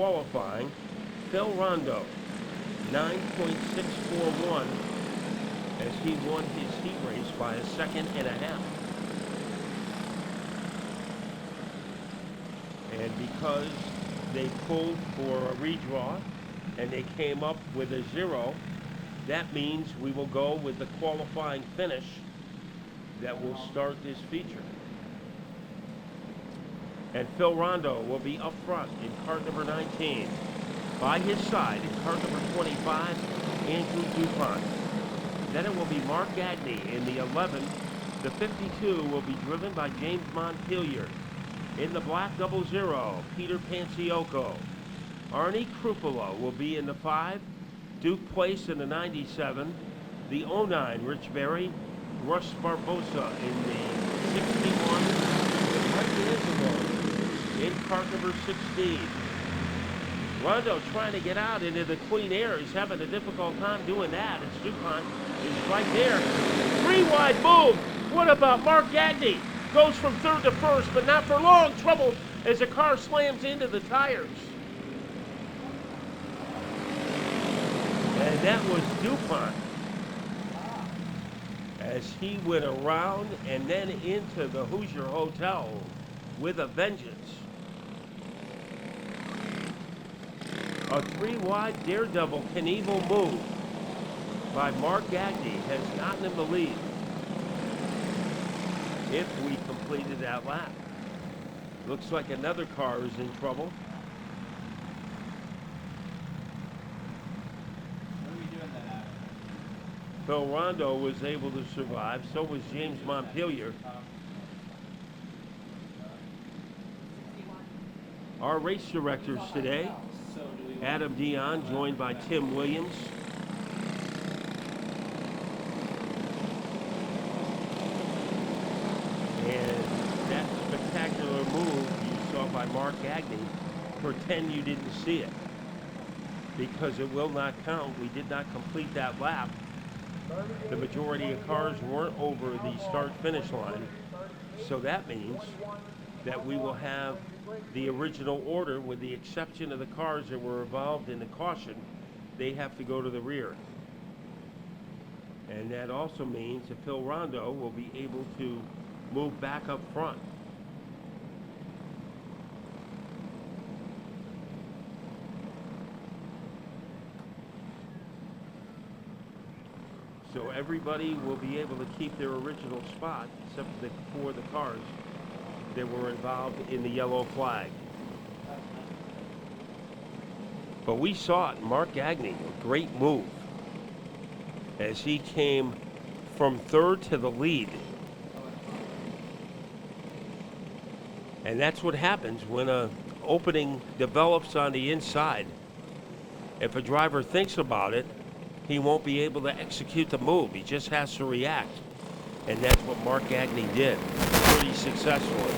qualifying, Phil Rondo, 9.641, as he won his heat race by a second and a half. And because they pulled for a redraw and they came up with a 0, that means we will go with the qualifying finish that will start this feature. And Phil Rondo will be up front in cart number 19. By his side in cart number 25, Andrew DuPont. Then it will be Mark Gagne in the 11. The 52 will be driven by James Montpelier. In the black 00, Peter Panciocco. Arnie Krupolo will be in the 5. Duke Place in the 97. The 09, Rich Berry. Russ Barbosa in the 61. And Mike D'Angelo in cart number 16. Rondo trying to get out into the clean air. He's having a difficult time doing that. As DuPont is right there. 3-wide move. What about Mark Gagne? Goes from third to first, but not for long. Trouble as the car slams into the tires. And that was DuPont as he went around and then into the Hoosier Hotel with a vengeance. A 3-wide daredevil Knievel move by Mark Gagne has gotten him the lead if we completed that lap. Looks like another car is in trouble. What are we doing that? Phil Rondo was able to survive, so was James Montpelier. Our race directors today, Adam Dion, joined by Tim Williams. And that spectacular move you saw by Mark Gagne, pretend you didn't see it, because it will not count. We did not complete that lap. The majority of cars weren't over the start-finish line, so that means that we will have the original order, with the exception of the cars that were involved in the caution. They have to go to the rear. And that also means that Phil Rondo will be able to move back up front. So everybody will be able to keep their original spot, except for the cars that were involved in the yellow flag. But we saw it, Mark Gagne, a great move, as he came from third to the lead. And that's what happens when an opening develops on the inside. If a driver thinks about it, he won't be able to execute the move. He just has to react. And that's what Mark Gagne did pretty successfully.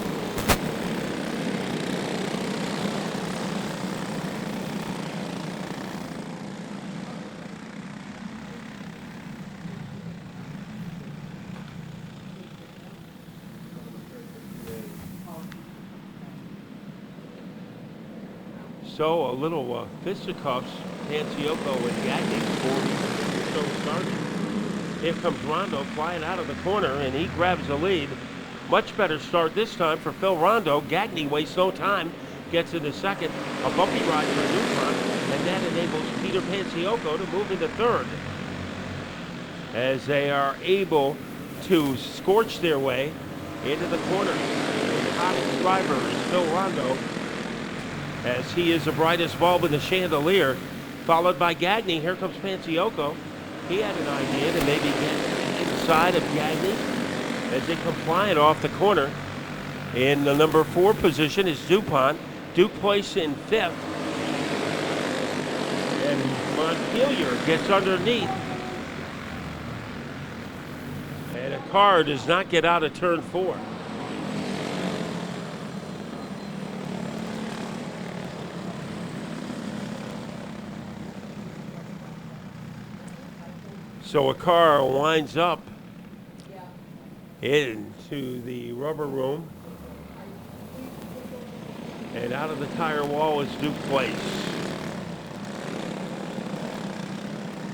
So a little fisticuffs, Panciocco and Gagne before the show started. Here comes Rondo flying out of the corner, and he grabs the lead. Much better start this time for Phil Rondo. Gagne wastes no time, gets into second. A bumpy ride for DuPont, and that enables Peter Panciocco to move into third, as they are able to scorch their way into the corner. The hottest driver is Phil Rondo, as he is the brightest bulb in the chandelier, followed by Gagne. Here comes Panciocco. He had an idea to maybe get inside of Gagne as they come flying off the corner. In the number 4 position is DuPont. Duke Place in 5th. And Montpelier gets underneath. And a car does not get out of turn 4. So a car winds up into the rubber room. And out of the tire wall is Duke Place,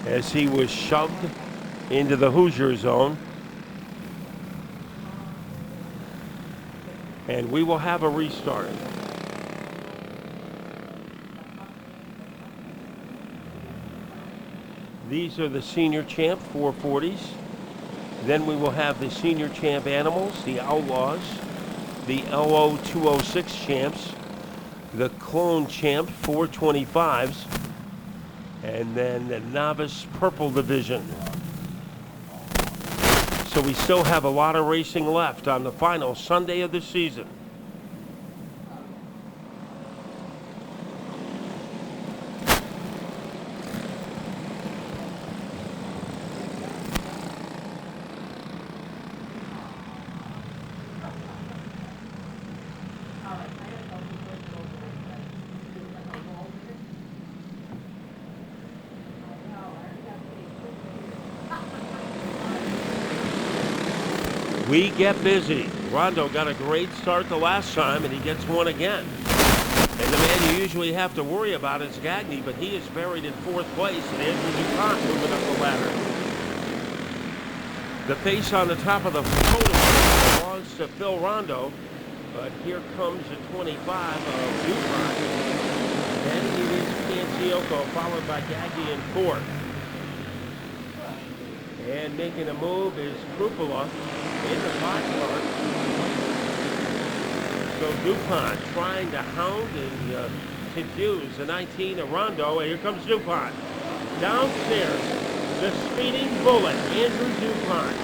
as he was shoved into the Hoosier zone. And we will have a restart. These are the senior champ 440s. Then we will have the senior champ animals, the Outlaws, the LO 206 champs, the clone champ 425s, and then the novice purple division. So we still have a lot of racing left on the final Sunday of the season. We get busy. Rondo got a great start the last time, and he gets one again. And the man you usually have to worry about is Gagne, but he is buried in 4th place, and Andrew DuPont moving up the ladder. The face on the top of the photo belongs to Phil Rondo, but here comes the 25 of DuPont. Then it is Panciocco, followed by Gagne in 4th. And making a move is Kruppala in the box car. So DuPont trying to hound and confuse the 19 of Rondo, and here comes DuPont. Downstairs, the speeding bullet, Andrew DuPont.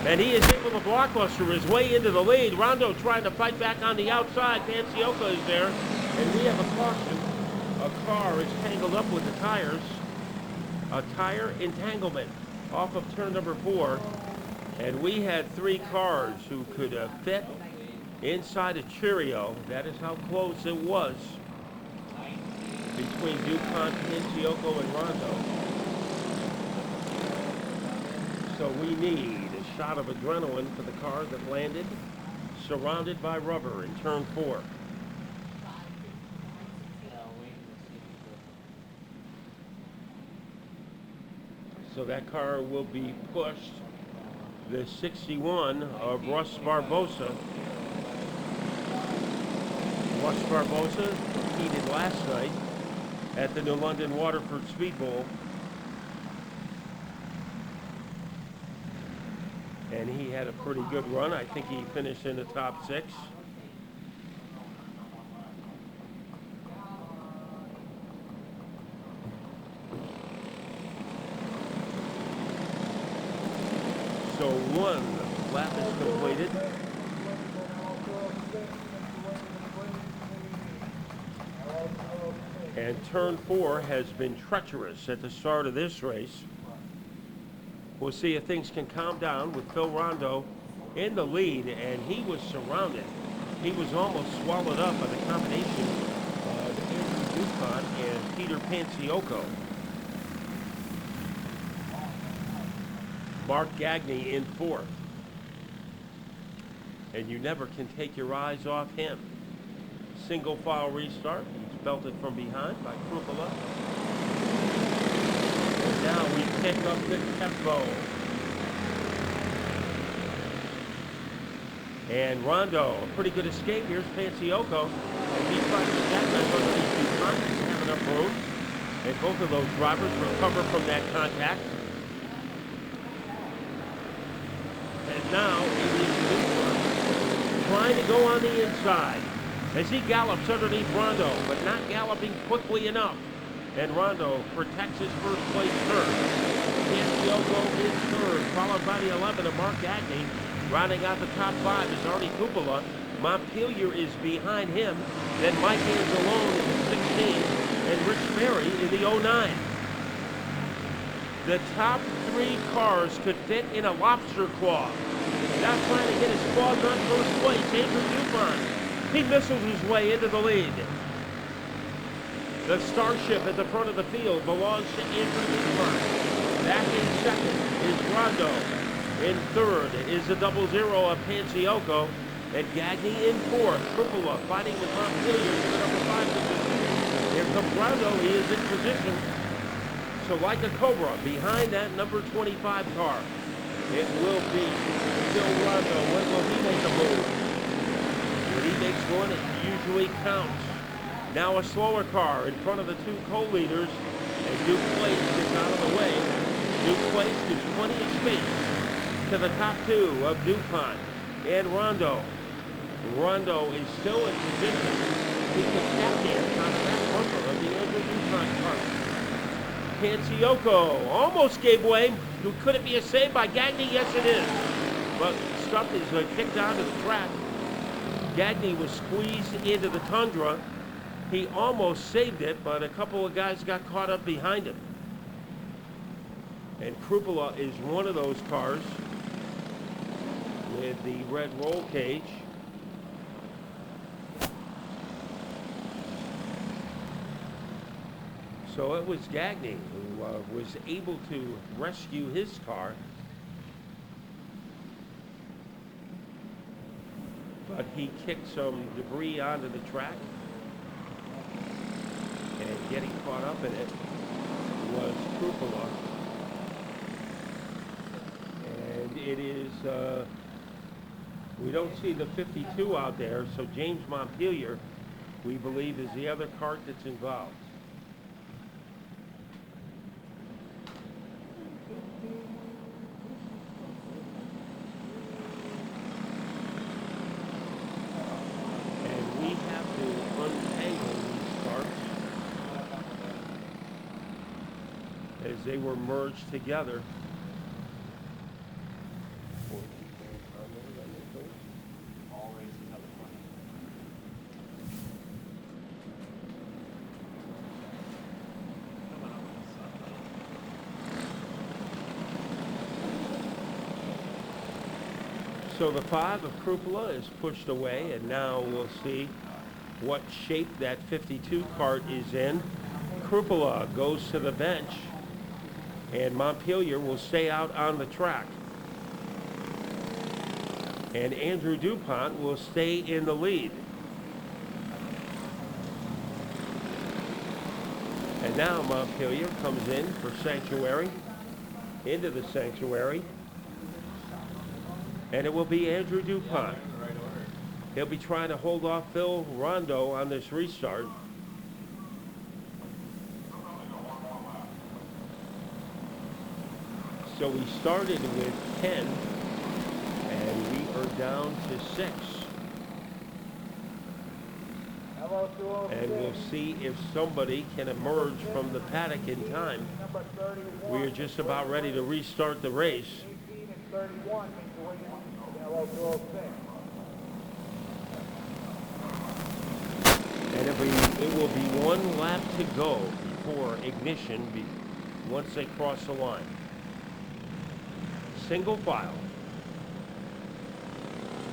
And he is able to blockbuster his way into the lead. Rondo trying to fight back on the outside. Panciocco is there, and we have a caution. A car is tangled up with the tires. A tire entanglement off of turn number 4, and we had 3 cars who could fit inside a Cheerio. That is how close it was between DuPont, Panciocco, and Rondo. So we need a shot of adrenaline for the car that landed surrounded by rubber in turn 4. So that car will be pushed. The 61 of Russ Barbosa. Russ Barbosa competed last night at the New London Waterford Speed Bowl. And he had a pretty good run. I think he finished in the top 6. So 1 lap is completed. And turn 4 has been treacherous at the start of this race. We'll see if things can calm down with Phil Rondo in the lead, and he was surrounded. He was almost swallowed up by the combination of Andrew DuPont and Peter Panciocco. Mark Gagne in 4th. And you never can take your eyes off him. Single file restart. He's belted from behind by Kruppala. And now we pick up the tempo. And Rondo, a pretty good escape. Here's Panciocco. And he tries to jackknife underneath DuPont. Doesn't have enough room. And both of those drivers recover from that contact. And now it is DuPont trying to go on the inside as he gallops underneath Rondo, but not galloping quickly enough. And Rondo protects his first place turn. Panciocco is 3rd, followed by the 11 of Mark Gagne. Rounding out the top 5 is Artie Kruppala. Montpelier is behind him. Then Mike Anzalone in the 16 and Rich Berry in the 09. The top 3 cars could fit in a lobster claw. Now trying to get his claws on first place, Andrew DuPont. He missiles his way into the lead. The Starship at the front of the field belongs to Andrew DuPont. Back in 2nd is Rondo. In 3rd is the 00 of Panciocco. And Gagne in fourth. Cupola fighting with Montpelier for the number 5 position. Here comes Rondo. He is in position. So like a Cobra, behind that number 25 car, it will be Phil Rondo. When will he make a move? When he makes one, it usually counts. Now a slower car in front of the two co-leaders, and Duke Place gets out of the way. Duke Place gives plenty of space to the top two of DuPont and Rondo. Rondo is still in position. He can tap dance on the back bumper of the Andrew DuPont car. Panciocco almost gave way. Could it be a save by Gagne? Yes, it is. But stuff is kicked onto the track. Gagne was squeezed into the Tundra. He almost saved it, but a couple of guys got caught up behind him. And Cupola is one of those cars with the red roll cage. So it was Gagne who was able to rescue his car. But he kicked some debris onto the track. And getting caught up in it was Cupola. And it is, we don't see the 52 out there, so James Montpelier, we believe, is the other cart that's involved. And we have to untangle these carts as they were merged together. So the 5 of Cupola is pushed away, and now we'll see what shape that 52 cart is in. Cupola goes to the bench, and Montpelier will stay out on the track. And Andrew DuPont will stay in the lead. And now Montpelier comes in for Sanctuary, into the Sanctuary. And it will be Andrew DuPont. He'll be trying to hold off Phil Rondo on this restart. So we started with 10, and we are down to 6. And we'll see if somebody can emerge from the paddock in time. We are just about ready to restart the race. And it will be one lap to go before ignition once they cross the line. Single file.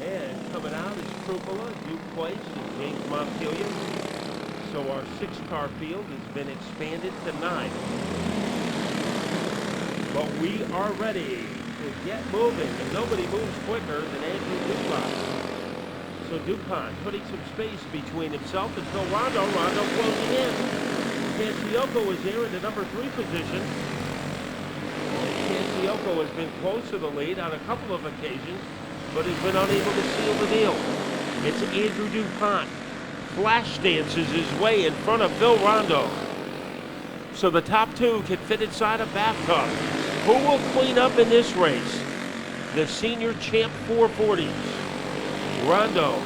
And coming out is Cupola, Duke Place, and James Montpelier. So our 6-car field has been expanded to 9. But we are ready to get moving, and nobody moves quicker than Andrew DuPont. So DuPont putting some space between himself and Phil Rondo. Rondo closing in. Panciocco is there in the number 3 position. Panciocco has been close to the lead on a couple of occasions, but has been unable to seal the deal. It's Andrew DuPont. Flash dances his way in front of Phil Rondo. So the top 2 can fit inside a bathtub. Who will clean up in this race? The senior champ 440s. Rondo.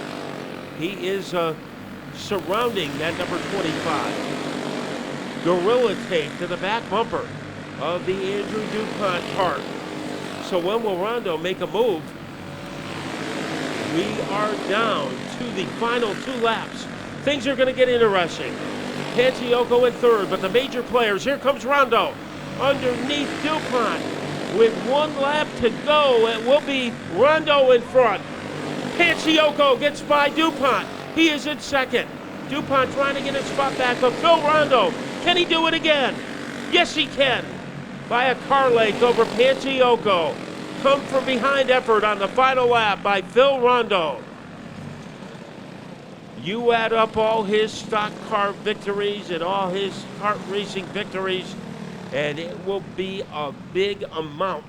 He is surrounding that number 25. Gorilla tape to the back bumper of the Andrew DuPont cart. So when will Rondo make a move? We are down to the final 2 laps. Things are going to get interesting. Panciocco in 3rd, but the major players, here comes Rondo underneath DuPont. With 1 lap to go, it will be Rondo in front. Panciocco gets by DuPont. He is in 2nd. DuPont trying to get his spot back, but Phil Rondo, can he do it again? Yes, he can. By a car length over Panciocco. Come from behind effort on the final lap by Phil Rondo. You add up all his stock car victories and all his kart racing victories, and it will be a big amount.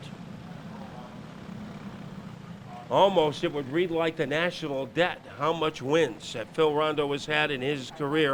Almost, it would read like the national debt, how much wins that Phil Rondo has had in his career.